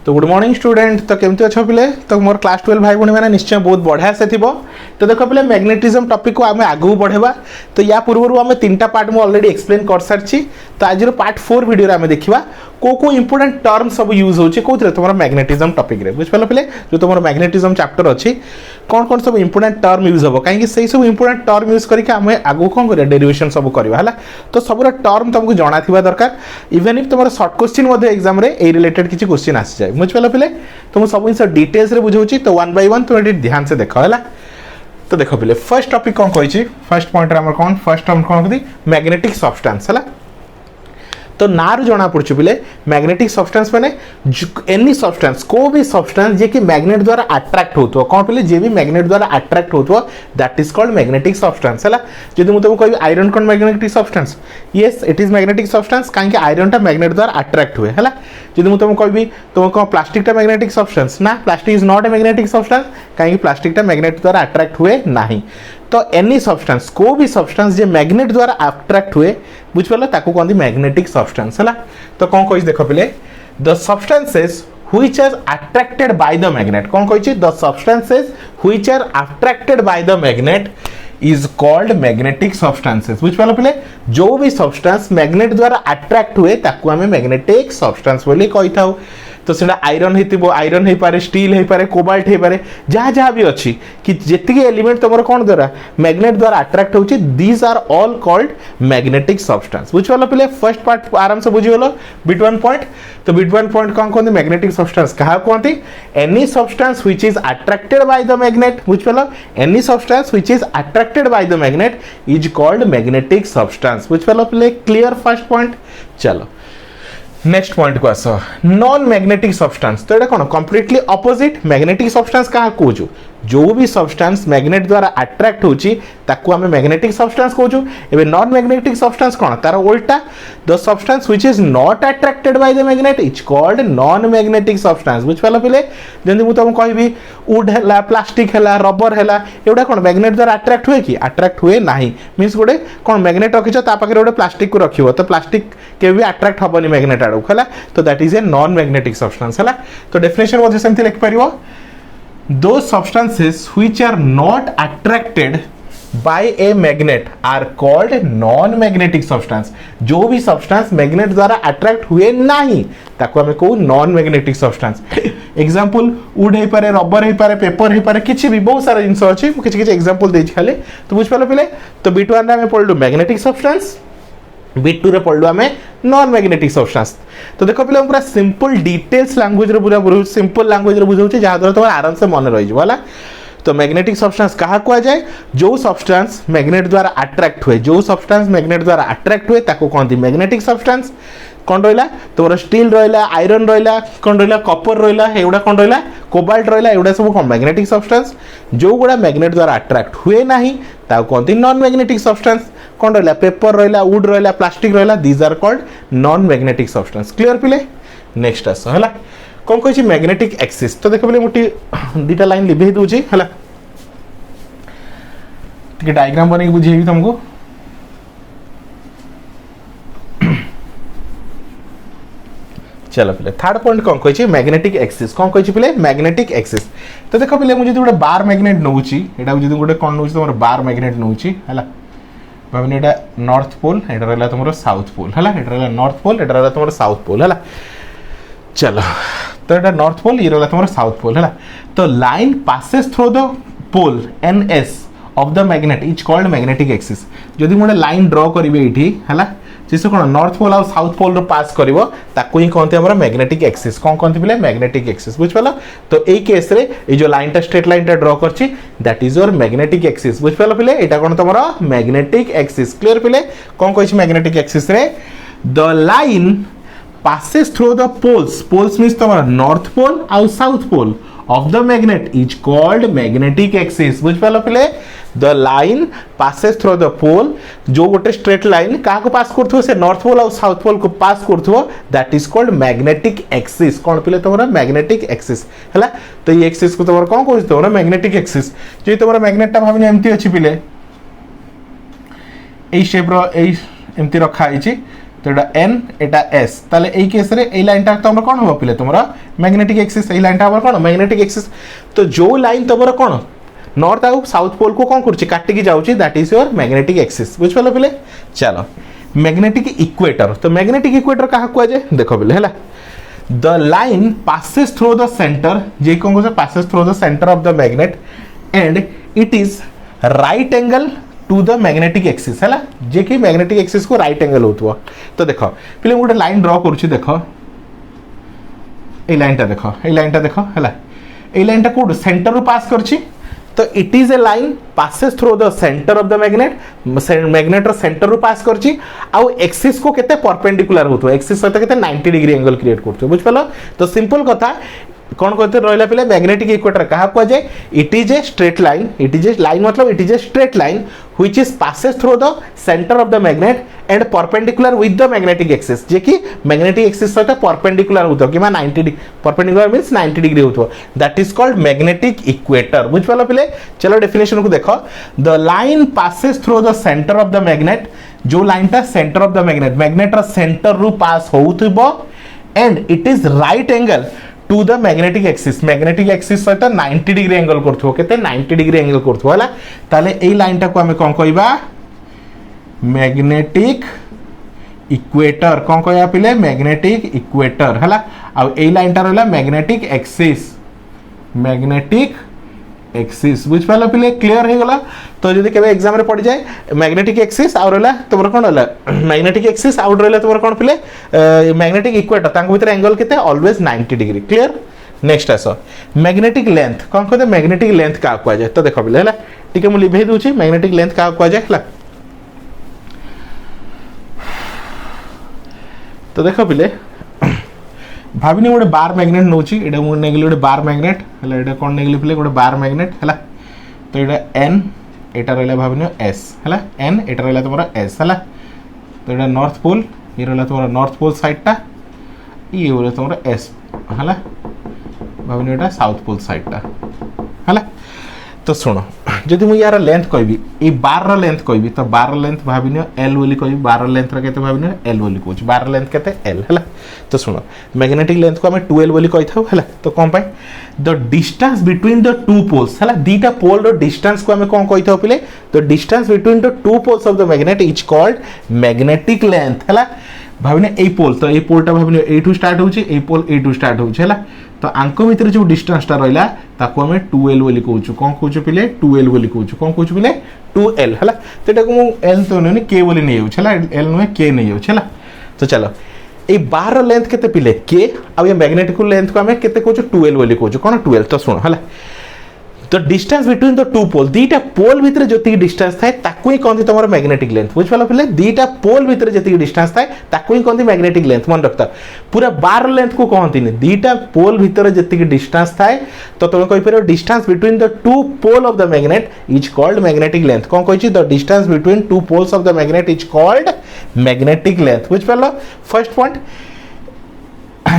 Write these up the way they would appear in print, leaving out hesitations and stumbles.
तो good morning student. तो केमती अच्छे पिले? तो मोर क्लास 12 भाई भौणी मैंने निश्चय बहुत बढ़िया से थी। तो देखो पिले मैग्नेटिज्म टॉपिक को आम आगू बढ़ेबा। तो या पूर्व आम 3टा पार्ट में ऑलरेडी एक्सप्लेन कर सारी। तो आज पार्ट 4 वीडियो आम देखा को इंपोर्टेंट टर्म सब यूज होचे कोथरे तुम मैग्नेटिज्म टॉपिक रे। बुझ पाल पिले जो तुम मैग्नेटिज्म चैप्टर अच्छी कौन कौन सब इंपोर्टेंट टर्म यूज हम कहीं से सब इंपोर्टेंट टर्म यूज करके आम आगू कौन कर डेरिवेशन सब करवा है। तो सब टर्म तुमको जाना दरकार। इवन इफ तुम शॉर्ट क्वेश्चन एग्जाम रे ए रिलेटेड किसी क्वेश्चन आसी जाए। बुझ पाल पिले तो मुझे सब जिन डिटेल्स रे बुझाऊँ। तो 1 by 1 तुम ध्यान से देख है। तो देखो पिले फर्स्ट टॉपिक कौन कही फर्स्ट पॉइंट कौन फर्स्ट टर्म कौन कहती मैग्नेटिक सब्सटेंस है। तो नारू जना पड़े पिले मैग्नेटिक सब्सटेंस माने एनी सब्सटेंस को भी सब्सटेंस जे कि मैग्नेट द्वारा अट्रैक्ट होतो कौन पिले जे भी मैग्नेट द्वारा अट्रैक्ट होतो that is called magnetic substance है। जदि मुझे कहि आयरन कौन magnetic substance yes it is magnetic substance कहीं आयरन टा मैग्नेट द्वारा अट्रैक्ट हुए है। जदि मुझे कहि तुम कौन प्लास्टिक टा मैग्नेटिक सब्सटेंस ना plastic is not a magnetic substance कहीं प्लास्टिक टा मैग्नेट द्वारा अट्रैक्ट हुए नहीं। तो एनी सब्सटेंस को भी सब्सटेंस जे मैग्नेट द्वारा अट्रैक्ट हुए बुझ पाल ताको कहते मैग्नेटिक सब्सटेंस है। तो कौन कही देख पिले the substances which are attracted by the magnet कौन कही the substances which are attracted by the magnet is called magnetic substances। बुझ पाल पिले जो भी सब्सटेंस मैग्नेट द्वारा अट्रैक्ट हुए ताको आमे मैग्नेटिक सब्सटेंस बोली कही थाउ। तो सेटा आयरन हेतिबो आयरन हे पारे स्टील हे पारे कोबाल्ट हे पारे जहाँ जहाँ भी अच्छी कि जेतिक एलिमेंट तुम कौन द्वारा मैग्नेट द्वारा अट्रैक्ट होची these are all called magnetic substance. बुझ पाल पिले फर्स्ट पार्ट आराम से बुझीगल बिट 1 पॉइंट। तो बिट 1 पॉइंट कौन कहते मैग्नेटिक सब्सटेंस क्या कहते any substance which is attracted by the magnet. बुझ पाल any substance which is attracted by the magnet is called magnetic substance. बुझ पाल पिले क्लियर फर्स्ट पॉइंट। चलो नेक्स्ट पॉइंट को आस नॉन मैग्नेटिक सब्सटेंस। तो ये कौन कंप्लीटली ऑपोजिट मैग्नेटिक सब्सटेंस क्या कहूँ जो भी सब्सटेंस मैग्नेट द्वारा अट्रैक्ट होची ताकू हमें मैग्नेटिक सब्सटेंस कहूँ। एबे नॉन मैग्नेटिक सब्सटेंस कौन तार उल्टा the substance which is not attracted by the magnet is called non magnetic substance. बुझ पाल पिले जंदी मु तुमको कहबी वुड हैला प्लास्टिक हैला रबर हैला एउडा कौन मैग्नेट द्वारा अट्रैक्ट हुए कि अट्रैक्ट हुए नहीं मींस गोटे कौन मैग्नेट रखिछ ता पाखे गोटे प्लास्टिक को रखिबो तो प्लास्टिक के भी अट्रैक्ट हबनी मैग्नेट आडू हैला। तो that is a non magnetic substance हैला। तो डेफिनेशन मध्ये सेमति लिख परिबो those substances which are not attracted by a magnet are called non magnetic substance। जो भी सब्सटेंस मैग्नेट द्वारा अट्रैक्ट हुए नहीं ताको हमें कहू non magnetic substance. Example wood हे पारे रबर हे पारे पेपर हे पारे किछि भी बहुत सारा जिंस अछि किछि किछि एग्जांपल देछि खाली। तो बुझ पालो पिले तो बिट 1 रे हमें पढलु मैग्नेटिक सब्सटेंस बिट 2 रे पढलु हमें नॉन मैग्नेटिक सब्सटेंस। तो देखो पिले पूरा सिंपल डिटेल्स लैंग्वेज रे पूरा सिंपल लैंग्वेज रे बुझाउछि जहा द्वारा तुम आराम से मन रहि जला। तो मैग्नेटिक सब्सटेंस कहा कुआ जाए जो सब्सटेंस मैग्नेट द्वारा अट्रैक्ट हुए जो सब्सटेंस मैग्नेट द्वारा अट्रैक्ट हुए ताको कहते मैग्नेटिक सब्सटेंस। कौन रहा तुम स्टील रहा आयरन रहा कौन रहा कपर रहा एगुड़ा कौन रहा कोबाल्ट रहा एगुड़ा सब कौन मैग्नेटिक सब्सटेंस। जो गुड़ा मैग्नेट द्वारा अट्रैक्ट हुए नहीं ताको कहते नॉन मैग्नेटिक सब्सटेंस। कौन रहा पेपर रहा वुड रहा प्लास्टिक रहा these are called non magnetic substance. Clear पिले नेक्स्ट आस है कौन कही मैग्नेटिक एक्सिस। तो देख पिले मुझे दीटा लाइन लिभे दूसरी है डायग्राम बन बुझेबी तुमको। चलो पिले थर्ड पॉइंट कौन कही मैग्नेटिक एक्सिस कौन कही पिले मैग्नेटिक एक्सिस। तो देख पिले मुझे गोटे बार मैग्नेट नौची एटा जो गोटे कौन नौची तुम बार मैग्नेट नौची है भावनी एटा नॉर्थ पोल एटा रहला तुम साउथ पोल है एटा रहला नॉर्थ पोल एटा रहला तुम साउथ पोल है। चलो तो एटा नॉर्थ पोल ये रहला तुम साउथ पोल है। तो line passes through the pole NS of the magnet is called magnetic axis. जदि मोटे लाइन ड्रॉ करेंगे ये है जिस कौन नॉर्थ पोल और साउथ पोल पास कर ही कहते हैं मैग्नेटिक एक्सिस। कौन कहते बोले मैग्नेटिक एक्सिस। बुझ पाल तो यही केस रे ये जो लाइन स्ट्रेट लाइन ड्रॉ करछि that is your magnetic axis. बुझ पाल पिले एटा कौन तुम मैग्नेटिक एक्सिस। क्लियर पिले कौन कही मैग्नेटिक एक्सिस रे the line passes through the poles means तुम्हारा नॉर्थ पोल और south pole of the magnet is called magnetic axis। बुझ पाल पिले the line passes through the pole जो गोटे स्ट्रेट लाइन क्या को पास करथो से नॉर्थ पोल और साउथ पोल को पास करथो that is called magnetic axis. कौन पिले तुम्हारा मैग्नेटिक एक्सिस है। तो ये एक्सिस को तुम्हारा कौन कहते तुम्हारा मैग्नेटिक एक्सिस। जो तुम्हारा मैग्नेट टा भाबनी एमती अछि पिले ए शेप रो ए एमती रखा आइछि तो एटा एन एटा एस ताले एई केस रे एई लाइनटा तमरा कोन हो पिले तुमरा मैग्नेटिक एक्सिस एई लाइनटा हमर कोन मैग्नेटिक एक्सिस तो जो लाइन तमरा कोन नॉर्थ आउ साउथ पोल को कोन करछि काटि की जाउछि that is your magnetic axis बुझ पलो पिले चलो मैग्नेटिक इक्वेटर तो मैग्नेटिक इक्वेटर कहा कुआ जाय देखो पिले हला the line passes through the center जे कोन को passes through the center of the magnet and it is right angle to the magnetic axis है जे कि magnetic axis को right angle होतबो तो देखो पहले गोटे लाइन ड्रॉ करूछि देखो ए लाइनटा देखो हला ए लाइनटा कोड सेंटर रो पास करछि तो it is a line passes through the center of the magnet रो सेंटर रो पास करछि आ एक्सिस को केते परपेंडिकुलर होतो एक्सिस सहित केते 90 डिग्री एंगल क्रिएट करतो बुझ पलो तो सिंपल कथा कौन कहते रहा पे मैग्नेटिक इक्वेटर क्या कह जाए it is a straight line it is a line मतलब it is a straight line which is passes through the centre of the magnet and perpendicular with the magnetic axis जे कि magnetic axis सहित perpendicular होतो कि 90 degree perpendicular means 90 degree होतो that is called magnetic equator बुझ पालो पिले चलो डेफिनेशन को देखो the line passes through the centre of the magnet जो लाइनटा सेंटर ऑफ द मैग्नेट रो सेंटर रु पास होउथबो and it is right angle to the magnetic axis सहित 90 डिग्री एंगल करथो केते 90 डिग्री एंगल करथो हला ताले एई लाइनटा को हमें कोन कहबा मैग्नेटिक इक्वेटर कोन कहया पिले मैग्नेटिक इक्वेटर हला आ एई लाइनटा रहला मैग्नेटिक एक्सिस बुझ पालो पिले क्लियर हे गला तो जदी केबे एग्जाम रे पड़ जाए मैग्नेटिक एक्सिस आ रहला तमर कोन रहला मैग्नेटिक एक्सिस आउट रहला तमर कोन पिले मैग्नेटिक इक्वेटर तांको भीतर एंगल केते ऑलवेज 90 डिग्री क्लियर नेक्स्ट आसो मैग्नेटिक लेंथ कोन कहते मैग्नेटिक लेंथ का कहया जाय तो देखो पिले हला ठीक है मु लिभे दूची मैग्नेटिक लेंथ का कहया जाय हला तो देखो पिले भाविनी गोटे बार मैग्नेट नौची एटा मु नेगली गोटे बार मैग्नेट हला एटा कोन नेगली पिले गोटे बार मैग्नेट हला तो एटा एन एटा रहला भाविनी एस हला एन एटा रहला तमरा एस हला तो एटा नॉर्थ पोल ये रहला तमरा नॉर्थ पोल साइड टा ये रहला तमरा एस हला भाविनी एटा साउथ पोल साइड टा हला तो सुनो जदि मु यार लेंथ कहबी ए बार रो लेंथ कहबी तो बार रो लेंथ भाबिनियो एल बोली कहबी बार रो लेंथ रा केते भाबिनियो एल बोली कहूची बार रो लेंथ केते एल हला तो सुनो मैग्नेटिक लेंथ को हमें 2l बोली कहिथाउ हला तो कोन पाई the distance between the two poles हला दीटा पोल रो डिस्टेंस को हमें कोन कहिथाउ पिले the distance between the two poles of the magnet is called magnetic length हला भाबिने ए पोल तो ए पोलटा भाबिने ए टू स्टार्ट होची ए पोल ए टू स्टार्ट होची हला तो आंको भीतर जो डिस्टेंस टा रहला ताको हमें 2l बोली कहूछु कोन कहूछु पिले 2l बोली कहूछु कोन कहूछु पिले 2l हला तो एटा को मु l तो नै k बोली नै होछ हला l नै k नै होछ हला तो चलो ए बार लेंथ केते पिले k आ ये मैग्नेटिक लेंथ को हमें केते कहूछु 2l बोली कहूछु कोन 2l तो सुनो हला तो डिस्टेंस बिटवीन द टू पोल दीटा पोल भीतर जति डिस्टेंस थाए ताकू ही कोनती तमरो मैग्नेटिक लेंथ बुझ पालो पिले दीटा पोल भीतर जति डिस्टेंस थाए ताकू ही कोनती मैग्नेटिक लेंथ मन रखता पूरा बार लेंथ को कोनती ने दीटा पोल भीतर जति डिस्टेंस थाए तो तुम कहि परयो distance between the two pole of the magnet is called magnetic length कोन कहिछि the distance between two poles of the magnet is called magnetic length बुझ पालो फर्स्ट पॉइंट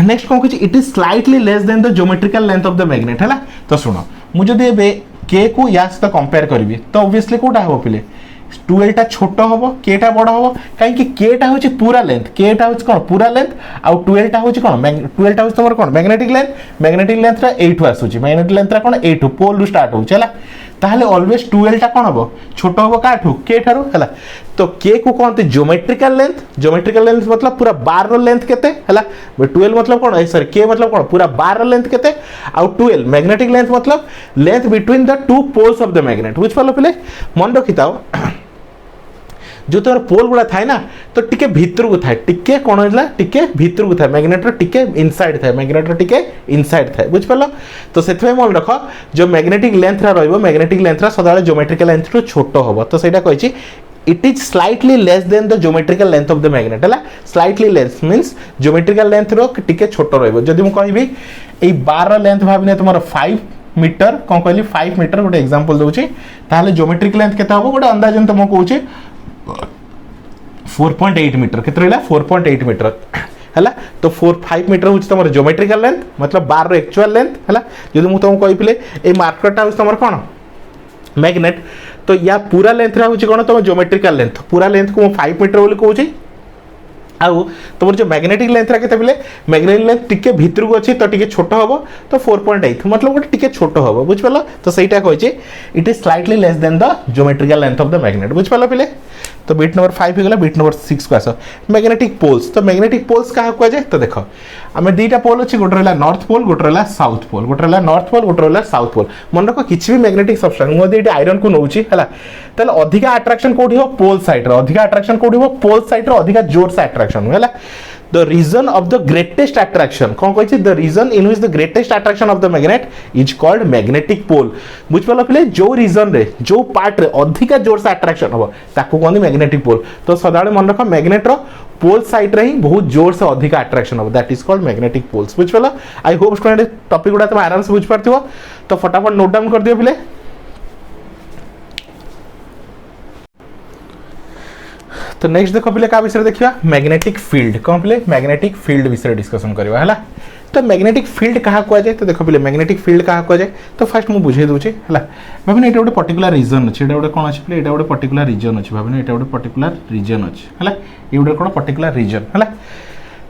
नेक्स्ट कोन कहिछि it is slightly less than the geometrical length of the magnet हला तो सुनो मु जदि एबे k को या सहित कंपेयर करबी तो ऑब्वियसली कोटा हो पिले 2l टा छोट होबो k टा बड़ होबो काहे कि k टा होची पूरा लेंथ k टा होची कोन पूरा लेंथ आ 2l टा होची कोन 2l टा होची तमर कोन मैग्नेटिक लेंथ रा 8 आसुची मैग्नेटिक लेंथ रा कोन 8 पोल रु स्टार्ट होची हला ताहले ऑलवेज 2l टा कोन होबो छोट होबो काठू k ठारू हला तो k को कोनते ज्योमेट्रिकल लेंथ मतलब पूरा बार रो लेंथ केते हला 12 मतलब कोन सॉरी k मतलब कोन पूरा बार रो लेंथ केते आ 2l मैग्नेटिक लेंथ मतलब length between the two poles of the magnet बुझ पालो पिले मन रखिताओ जो तोर पोल गुड़ा थाए ना तो टिके भीतर को थाए टिके कोन होला टिके भीतर को थाए मैग्नेट रो टिके इनसाइड थाए मैग्नेट रो टिके इनसाइड थाए बुझ पालो तो सेतवे मन रखो जो मैग्नेटिक लेंथ रा रहइबो मैग्नेटिक लेंथ रा सदाळे ज्योमेट्रिकल लेंथ रो छोटो होबो तो सेटा कहिछि it is slightly less than the geometrical length of the magnet हला slightly less means geometrical length रो टिके छोटो रहइबो जदि मु कहबी ए बार लेंथ भाबिने तुमरो 5 मीटर कोन कहली 5 मीटर गोटे एग्जांपल दोछि ताले ज्योमेट्रिक लेंथ केता होबो गोटे अंदाजन तुम कहूछि 4.8 मीटर केते रहला 4.8 मीटर हला तो 5 मीटर होछि तमरो ज्योमेट्रिकल लेंथ मतलब बार रो एक्चुअल लेंथ हला जदि मु तुम कहि पिले ए मार्करटा होछि तमरो कोन मैग्नेट तो या पूरा लेंथ रा होछि कोन तम ज्योमेट्रिकल लेंथ पूरा लेंथ को 5 मीटर बोली कहूछि आउ तुम जो मैग्नेटिक लेंथ के मैग्नेटिक लेंथ टिके भितर को अच्छी तो टिके छोट हम तो 4.8 मतलब गोटे टिके छोट हम बुझिपाल तो सहीटा कहे it is slightly less than the geometrical length of the magnet बुझिपाल पिले तो बिट नंबर 5 हो गला बिट नंबर 6 को आस मैग्नेटिक पोल्स तो मैग्नेटिक पोल्स क्या कह जाए तो देख आम दुईटा पोल अच्छी गोटे रहा नॉर्थ पोल गोटे रहा साउथ पोल गोटे रहा नॉर्थ पोल गोटे रहा साउथ पोल मन रख किसी भी मैग्नेटिक सब्सटेंस मुझे आयरन को नौची है ताले अधिका अट्रैक्शन कोठी हो पोल साइड रे अधिका अट्रैक्शन कोठी हो पोल साइड रे अधिका जोर से अट्रैक्शन है the region of the greatest attraction कौन कहिछि the region in which the greatest attraction of the magnet is called magnetic pole बुझ पालो पिले जो region रे जो पार्ट रे अधिका जोर से अट्रैक्शन हो ताको कहंदी मैग्नेटिक पोल तो सदाळे मन रख मैग्नेट रो पोल साइड रे ही बहुत जोर से अधिका अट्रैक्शन हो that is called magnetic poles बुझ पालो आई होप स्टूडेंट टॉपिक गुडा तुम आराम से बुझ पारथिबो तो फटाफट नोट डाउन कर दियो पिले तो नेक्स्ट देखो पिले का विषय देखिया मैग्नेटिक फील्ड कौन पिले मैग्नेटिक फील्ड विषय डिस्कशन करवा है तो मैग्नेटिक फील्ड क्या कह जाए तो देखो पिले मैग्नेटिक फील्ड क्या कह जाए तो फास्ट मुझे बुझे दूचे है भाविने ये गोटे पर्टिकुलर रीजन अच्छे ये गोटे कौन अच्छे पिले ये गोटे पर्टिकुलर रीजन अच्छे भाविने ये गोटे पर्टिकुलर रीजन अच्छे है ये गोटे कौन पर्टिकुलर रीजन है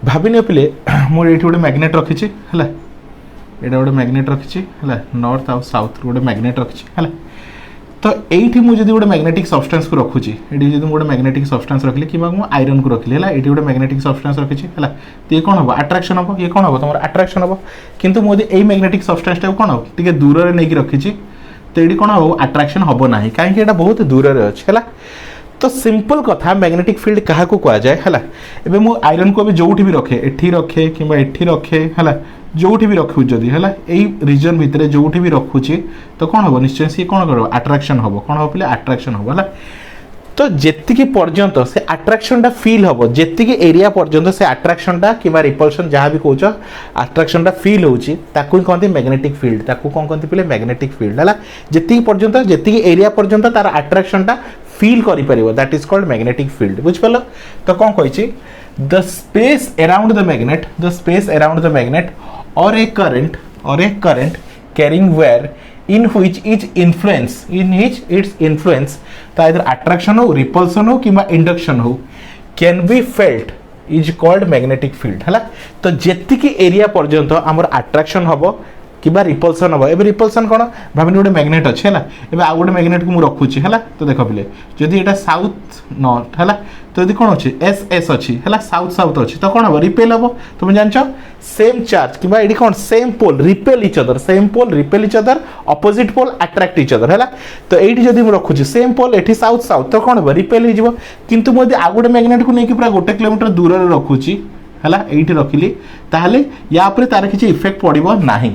भाविने पिले मुझे गोटे मैग्नेट रखी है ये गोटे मैग्नेट रखी है नॉर्थ आउ साउथ गोटे मैग्नेट रखी है तो ये मुझे गोटे मैग्नेटिक सब्सटेंस को रखुची ये गोटे मैग्नेटिक सब्सटेंस रखली कि आयरन को रखली है ये गोटे मैग्नेटिक सब्सटेंस रखी है तो ये कौन हम अट्रैक्शन हम ये कौन हम तुम अट्रैक्शन हम किंतु मुझे यही मैग्नेटिक सब्सटेंस टाइप कौन हम टे दूर में नहीं रखी तो ये कौन हम अट्रैक्शन हम ना कहीं बहुत दूर में अच्छे है तो सिंपल कथा मैग्नेटिक फील्ड क्या कह जाए है मु आयरन को भी जो भी रखे एठी रखे कि एठी रखे है जो भी रखु जदि है यही रिजन भितर जो भी रखुची तो कौन हम निश्चय सी कौन कर अट्रैक्शन हम कौन हम पे अट्रैक्शन हम है तो जेतिकी पर्यंत से अट्रैक्शन फील हम जेतिकी एरिया पर्यंत से अट्रैक्शन कि रिपल्सन जहाँ भी कौच अट्रैक्शन फील होची ताकू ही कहते मैग्नेटिक फील्ड ताकू कौन कहते पे मैग्नेटिक फील्ड है जेतिकी पर्यंत जेतिकी एरिया पर्यंत तार अट्रैक्शन फील करि परिबो that is called magnetic field बुझ पालो तो कौन कहिछि the space around the magnet or a current carrying wire in which its influence तो either attraction हो repulsion हो कि induction हो can be felt is called magnetic field है तो जेतिकी एरिया पर्यंत आमर अट्रैक्शन हबो कि रिपल्सन हम एबे रिपल्सन कौन भाविनी गोटे मैग्नेट अच्छे है एबे आउ गोटे मैग्नेट को मुझे रखुची है तो देख पिले जदि एटा साउथ नॉर्थ है तो यदि कौन अच्छे एस एस अच्छी है साउथ साउथ अच्छी तो कौन हम रिपेल हम तुम जान सेम चार्ज कि ये कौन same pole repel each other opposite pole attract each other है तो ये जब मुझे रखुची सेम पोल एठी साउथ साउथ तो कौन हम रिपेल हो किंतु मुझे आउ गोटे मैग्नेट को लेकिन पूरा 1 किलोमीटर दूर में रखुची है ये रखिली ताहले या पर तार किसी इफेक्ट पड़ो ना है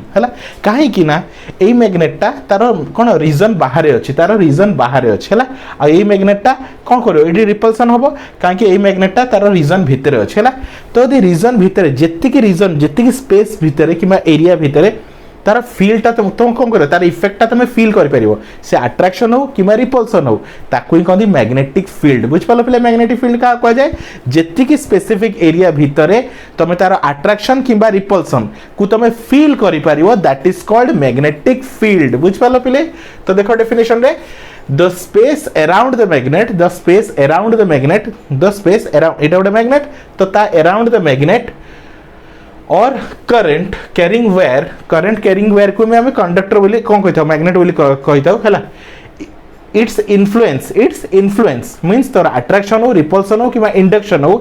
कहीं यही मैग्नेटा तार कौन रीजन बाहर अच्छी तार रीजन बाहर अच्छे है आई मैग्नेटा कौन कर ये रिपल्सन हम कहीं यही मैग्नेटा तार रीजन भितर अच्छे है तो यदि रीजन भितर जी स्पेस भितर कि एरिया भितर तार फील्डटा तुम कौन कर तार इफेक्टा तुम फील कर से अट्रैक्शन हो कि रिपल्सन हो ताकू ही कहते मैग्नेटिक फील्ड बुझ पाल पे मैग्नेटिक फील्ड क्या कह जाए जी स्पेसिफिक एरिया भितर तुम तार अट्रैक्शन कि रिपल्सन को तुम फील कर that is called magnetic field बुझ पाल पे तो देखो डेफिनेशन रे the space around the magnet इटा गोटे मैग्नेट तो ता अराउंड द मैग्नेट और करंट कैरिंग वायर को हमें कंडक्टर बोली कौन कही था मैग्नेट बोली कही था है इट्स इन्फ्लुएंस मीन्स तोर अट्रैक्शन हो रिपल्सन हो कि इंडक्शन हो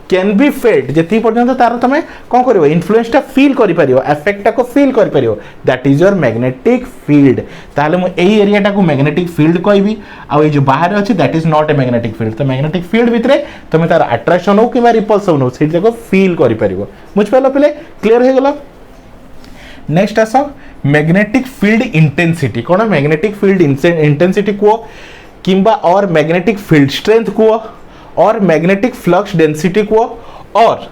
कैन बी फेल्ड जी पर्यंत तार तुम कौन कर इन्फ्लुएंसटा फील कर एफेक्टा को फील कर that is your magnetic field ताहले मु एई एरियाटा को मैग्नेटिक फील्ड कहबी आ ये जो बाहर अच्छे that is not a magnetic field तो मैग्नेटिक फील्ड भितर तुम तार अट्रैक्शन हो कि रिपल्सन हो से फील कर बुझ पाल पे क्लीयर हो गला नेक्स्ट आस मैग्नेटिक फील्ड इंटेंसिटी कौन मैग्नेटिक फील्ड इंटेंसिटी को किंबा और मैग्नेटिक फील्ड स्ट्रेंथ को और मैग्नेटिक फ्लक्स डेंसिटी को और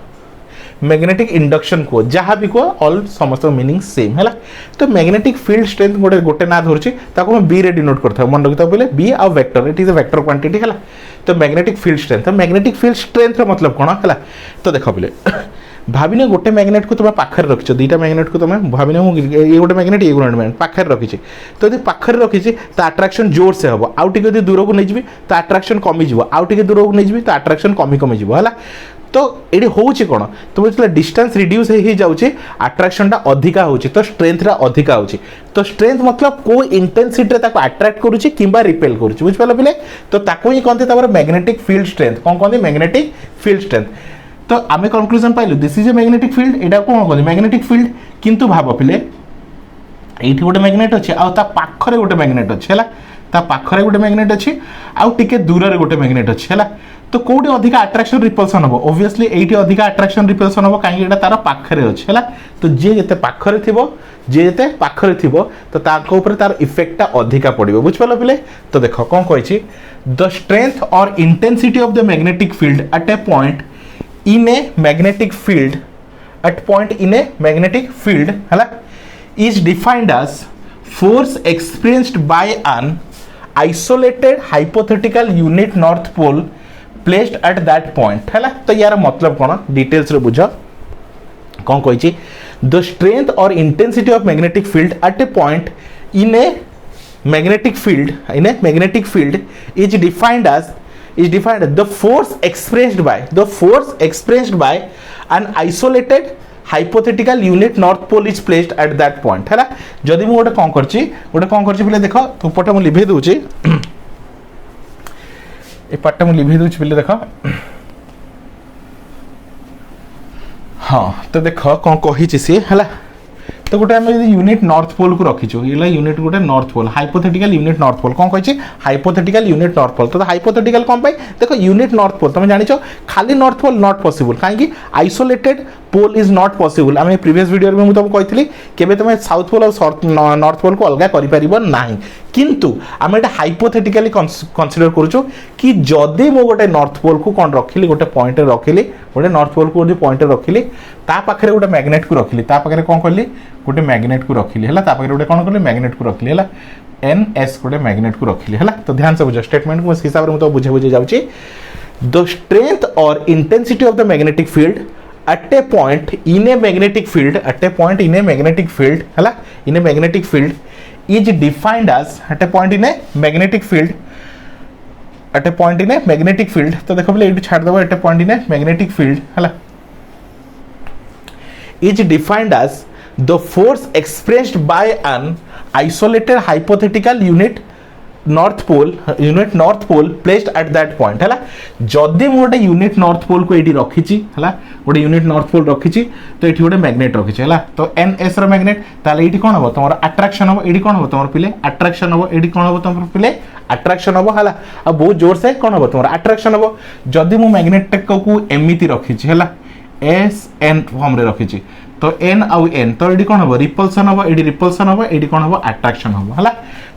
मैग्नेटिक इंडक्शन को जहाँ भी को ऑल समस्त मीनिंग सेम है तो मैग्नेटिक फील्ड स्ट्रेंथ गोटे ना धरची बी रे डिनोट करता मन रखता बोले बी आ vector it is a vector quantity है तो मैग्नेटिक फील्ड स्ट्रेंथ तो मैग्नेटिक फील्ड स्ट्रेंथ मतलब कौन है तो देख बोले भाविने गोटे मैग्नेट को तुम पाखे रखिच दुईटा मैग्नेट को तुम भाविने ये गोटे मैग्नेट ये गोटे मैग्नेट पाखे रखी तो यदि पाखे रखी तो अट्रैक्शन जोर से हम आउ टे दूर को नहीं तो अट्रैक्शन कमिज आउ टे दूर को नहीं तो अट्रैक्शन कमी है तो ये हूँ कौन तो बुझे डिस्टेंस रिड्यूस हो जाऊँगी अट्राक्शन टा अधिका हो तो स्ट्रेंथ अधिका हो तो स्ट्रेंथ मतलब को इंटेंसिटी अट्राक्ट करुच्ची कि रिपेल करुच्ची बुझिपाल पिले तो ताको ही कहते मैग्नेटिक फील्ड स्ट्रेंथ कौन कहते मैग्नेटिक फील्ड स्ट्रेंथ तो आम कनक्लूजन पाइलु this is a magnetic field यहाँ कौन कहते मैग्नेटिक फील्ड किंतु भाव पिले ये गोटे मैग्नेट अच्छे आखरे गोटे मैग्नेट अच्छे है पाखरे गोटे मैग्नेट अच्छी आउ टिके दूर गोटे मैग्नेट अच्छे है तो कौटे अधिक अट्राक्शन रिपल्सन हम ओबियसली ये अधिक अट्राक्शन रिपल्सन हम कहीं तार पाखरे अच्छे है तो जी जिते पाखरे थी जी जिते पाखरे थी तो तार इफेक्टा अधिका पड़ो बुझिपाल पिले तो देख कौन कही द स्ट्रेंथ और intensity of the magnetic field at a point in a magnetic field eight point in a magnetic field है is defined as force experienced by an isolated hypothetical unit north pole placed at that point है तो यार मतलब कौन details रे बुझ कौन कही द स्ट्रेंथ और intensity of magnetic field at a point in a magnetic field is defined as the force expressed by an isolated hypothetical unit north pole is placed at that point है जदि मु गोटे कौन करछि पिले देख धूपटा मु लिभे दूची ए पार्ट मु लिभे दूची पिले देख हाँ तो देख कौन कही सी है तो गोटे आम यूनिट नॉर्थ पोल को रखीचु ये यूनिट गोटे north pole hypothetical unit north pole कौन कही हाइपोथेटिकल यूनिट नॉर्थ पोल तो हाइपोथेटिकल कौन पाई देखो यूनिट नॉर्थ पोल तुम जानिछ खाली नॉर्थ पोल नॉट पॉसिबल कहीं isolated pole is not possible आम प्रीवियस वीडियो में तुमको कही केबे तुम साउथ पोल और नॉर्थ पोल को अलग कर किंतु आम एटा हाइपोथेटिकली कंसीडर करूछु कि जदि मो गोटे नॉर्थ पोल को कौन रखिली गोटे पॉइंट रखिली गोटे नॉर्थ पोल को पॉइंट रखिली ता पाखरे गोटे मैग्नेट को रखिली ता पाखरे कौन कली गोटे मैग्नेट को रखिली है तापर गोटे कौन कली मैग्नेट को रखिली है NS गोटे मैग्नेट को रखिली है तो ध्यान से बुझ स्टेटमेंट को हिसाब से मुझे बुझे बुझे जाऊँगी द स्ट्रेंथ और intensity of the magnetic field at a point in a magnetic field at a point in a magnetic field है in a magnetic field is defined as at a point in a magnetic field at a point in a magnetic field तो देखो बोले ये छाड़ दबो at a point in a magnetic field है is defined as the force expressed by an isolated hypothetical unit north pole placed at that point है जदि मु गोटे यूनिट नॉर्थ पोल को ये रखी है गोटे यूनिट नॉर्थ पोल रखी तो ये गोटे मैग्नेट रखी है तो NS रो मैग्नेट ताले ये कौन हम तुम अट्राक्शन हम ये कौन हम तुम पिले अट्राक्शन हम ये कौन हम तुम पिले अट्राक्शन हम है आ बहुत जोर से कौन हम तुम अट्राक्शन हम जदि मु मैग्नेट को एमती रखी है SN फॉर्म रे रखी तो N आउ N तो ये कौन हम रिपल्सन हम ये रिपल्सन हम ये कौन हम अट्राक्शन हम है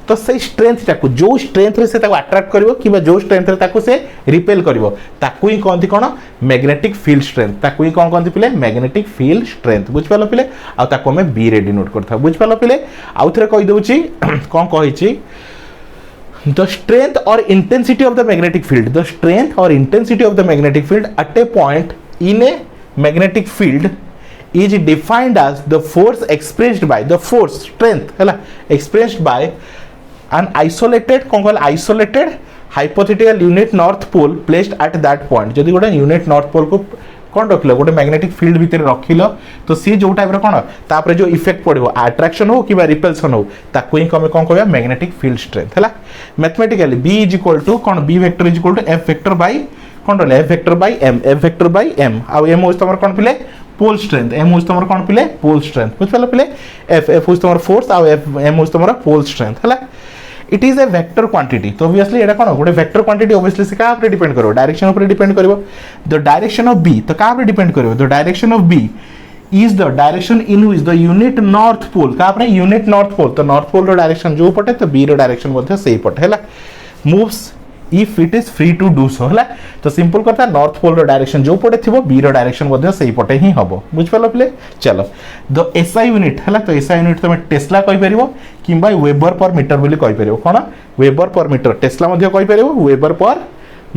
तो से स्ट्रेंथ टाको जो स्ट्रेंथ रे से ताको अट्रैक्ट करिवो किबा जो स्ट्रेंथ रे ताको से रिपेल करिवो ताको ही कहंती कोन मैग्नेटिक फील्ड स्ट्रेंथ ताको ही कोन कहंती पिले मैग्नेटिक फील्ड स्ट्रेंथ बुझ पालो पिले आ ताको में बी रे डिनोट करथा बुझ पालो पिले आउ थरे कहि दउची कोन कहिची द स्ट्रेंथ और intensity of the magnetic field the strength और intensity of the magnetic field at a point in a magnetic field is defined as the force expressed by the force strength है expressed by an isolated कौन कहल isolated hypothetical unit north pole placed at that point जदि गोटे unit north पोल को कौन रखिल गोटे magnetic field भितर रखिल तो सी जो टाइप कौन तापर जो इफेक्ट पड़ो अट्राक्शन हो कि रिपल्सन हो ताको ही कौन कहबा मैग्नेटिक फील्ड स्ट्रेंथ है mathematically B is equal to कौन B vector is equal to F vector by कौन रहा F vector by M F vector by M आ M हो तुम कौन पिले पोल स्ट्रेंथ M हो तुम कौन पिले पोल स्ट्रेंथ बुझ पाल पिले F हो तुम फोर्स आ M हो तुम पोल स्ट्रेंथ है it is a vector quantity तो ऑब्वियसली एटा कोन गोटे वेक्टर क्वांटिटी ऑब्वियसली से का ऊपर डिपेंड करो डायरेक्शन ऊपर डिपेंड करिवो द डायरेक्शन ऑफ B तो का ऊपर डिपेंड करिवो the direction of B is the direction in which the unit north pole का ऊपर यूनिट नॉर्थ पोल तो नॉर्थ पोल रो डायरेक्शन जो पटे तो B रो डायरेक्शन मध्ये सेही पटे हैला moves if it is free to do so है तो सिंपल कथा नॉर्थ पोल रो डायरेक्शन जो पटे थिबो बी रो डायरेक्शन मध्ये सही पटे ही हबो बुझ पालो प्ले चलो द एसआई यूनिट है तो एसआई यूनिट तुम टेस्ला कहि परिबो किंबा वेबर पर मीटर बोली कहि परिबो कोन वेबर पर मीटर टेस्ला मध्ये कहि परिबो weber per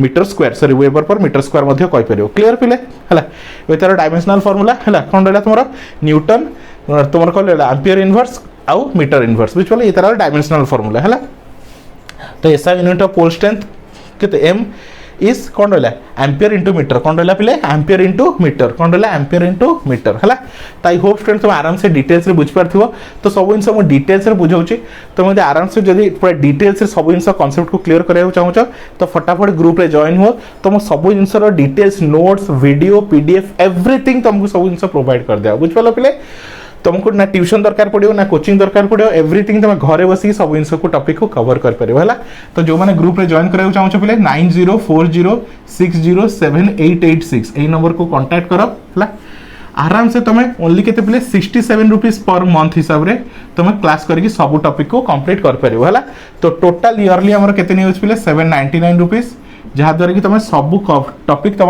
metre square sorry weber per metre square मध्ये कहि परिबो क्लियर पिले हला ए तार डायमेंशनल फार्मूला हला कोन रहला तुमरो न्यूटन तुमरो कहले एम्पियर इनवर्स आउ मीटर इनवर्स बुझ पालो ए तार डायमेंशनल फार्मूला हला तो SI unit of pole strength किते M इज कौन रहा एम्पियर इंटू मीटर कौन रहा पे एम्पियर इंटू मीटर कौन रहा एम्पियर इंटू मीटर है। तो आई होप स्टूडेंट तुम आराम से डिटेल्स बुझीपार तो सब जिन मुझे डिटेल्स बुझाऊँगी तो मुझे आराम से जब पूरा डिटेल्स सब जिन कनसेप्ट को क्लीयर कराया चाहूँ तो फटाफट ग्रुप रे जॉइन हो तुम सब जिन details notes video PDF everything तुमको सब जिन प्रोवाइड कर दिया बुझिपार पे तुमको ना ट्यूशन दरकार पड़ो ना कोचिंग दरकार पड़ो एवरीथिंग तुम घरे बस सब जिन को टॉपिक को कवर कर पारे है। तो जो मैंने ग्रुप रे जॉइन कराया चाहूँ पे 9040607886 यही नंबर को कांटेक्ट करो है। आराम से तुम्हें ओनली के 67 रुपीज पर मंथ हिसाब से तुम्हें क्लास करके सब टॉपिक को कंप्लीट कर पार है। तो टोटाल इयरली आमर केते नहीं पे 799 रुपीज जहाँद्वारा कि तुम सब टॉपिक तुम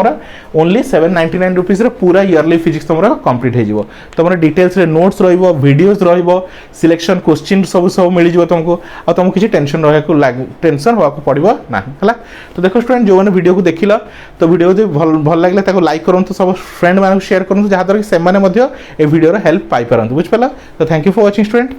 ओनली 799 रुपीज पूरा इयरली फिजिक्स तुम कंप्लीट हो तुम डिटेल्स रे नोट्स वीडियोस सिलेक्शन क्वेश्चन सब मिल जाए तुमको आ तुमको किसी टेंशन टेंशन होगा पड़ो ना है। तो देखो स्टूडेंट जो मैंने वीडियो को देख तो वीडियो जो भल लगे लाइक करूँ सब फ्रेंड मान शेयर करूँ जहाँद्वारा कि से वीडियो हेल्प पाई पारत बुझिपार। तो thank you for watching student.